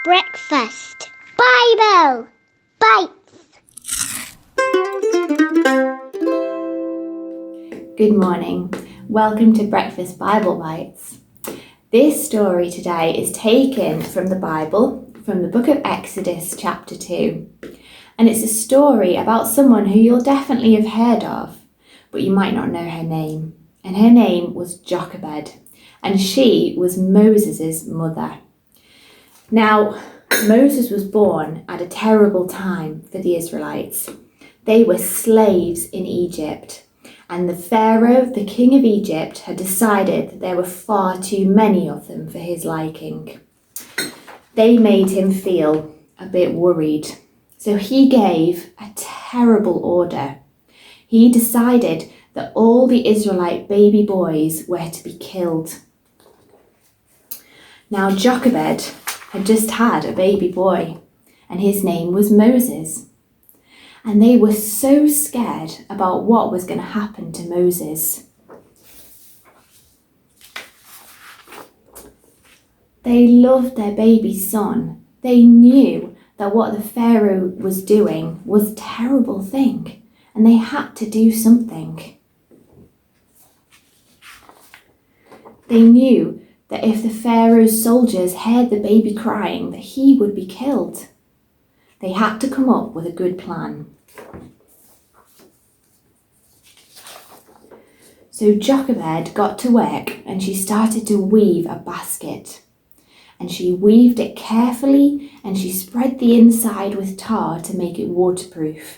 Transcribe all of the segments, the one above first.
Breakfast Bible Bites. Good morning. Welcome to Breakfast Bible Bites. This story today is taken from the Bible, from the book of Exodus chapter 2. And it's a story about someone who you'll definitely have heard of, but you might not know her name. And her name was Jochebed, and she was Moses' mother. Now, Moses was born at a terrible time for the Israelites. They were slaves in Egypt, and the Pharaoh, the king of Egypt, had decided that there were far too many of them for his liking. They made him feel a bit worried, so he gave a terrible order. He decided that all the Israelite baby boys were to be killed. Now, Jochebed had just had a baby boy, and his name was Moses. And they were so scared about what was going to happen to Moses. They loved their baby son. They knew that what the Pharaoh was doing was a terrible thing, and they had to do something. They knew that if the Pharaoh's soldiers heard the baby crying, that he would be killed. They had to come up with a good plan. So Jochebed got to work and she started to weave a basket. And she weaved it carefully and she spread the inside with tar to make it waterproof.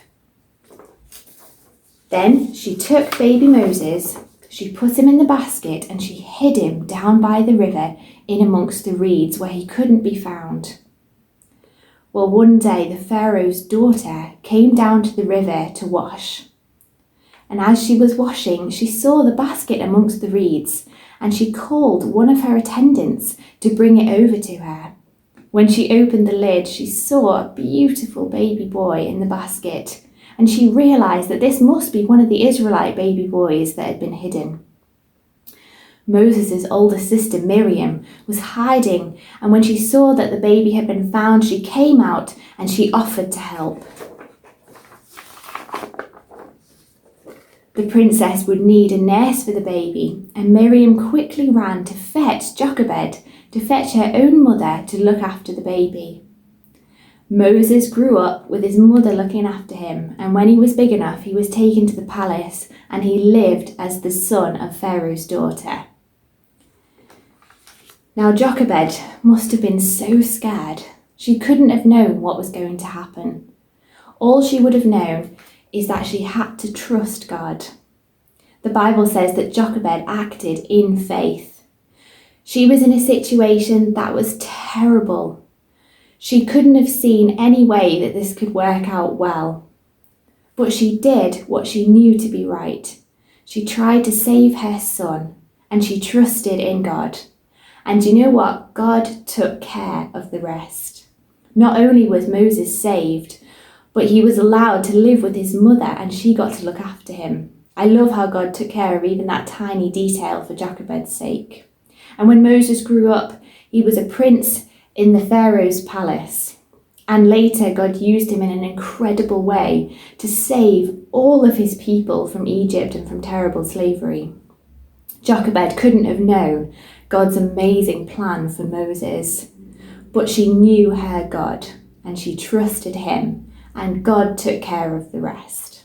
Then she took baby Moses, she put him in the basket and she hid him down by the river in amongst the reeds where he couldn't be found. Well, one day the Pharaoh's daughter came down to the river to wash. And as she was washing, she saw the basket amongst the reeds and she called one of her attendants to bring it over to her. When she opened the lid, she saw a beautiful baby boy in the basket. And she realised that this must be one of the Israelite baby boys that had been hidden. Moses' older sister Miriam was hiding, and when she saw that the baby had been found, she came out and she offered to help. The princess would need a nurse for the baby, and Miriam quickly ran to fetch Jochebed, to fetch her own mother to look after the baby. Moses grew up with his mother looking after him, and when he was big enough, he was taken to the palace and he lived as the son of Pharaoh's daughter. Now, Jochebed must have been so scared. She couldn't have known what was going to happen. All she would have known is that she had to trust God. The Bible says that Jochebed acted in faith. She was in a situation that was terrible. She couldn't have seen any way that this could work out well. But she did what she knew to be right. She tried to save her son, and she trusted in God. And you know what? God took care of the rest. Not only was Moses saved, but he was allowed to live with his mother, and she got to look after him. I love how God took care of even that tiny detail for Jochebed's sake. And when Moses grew up, he was a prince in the Pharaoh's palace. And later, God used him in an incredible way to save all of his people from Egypt and from terrible slavery. Jochebed couldn't have known God's amazing plan for Moses, but she knew her God and she trusted him, and God took care of the rest.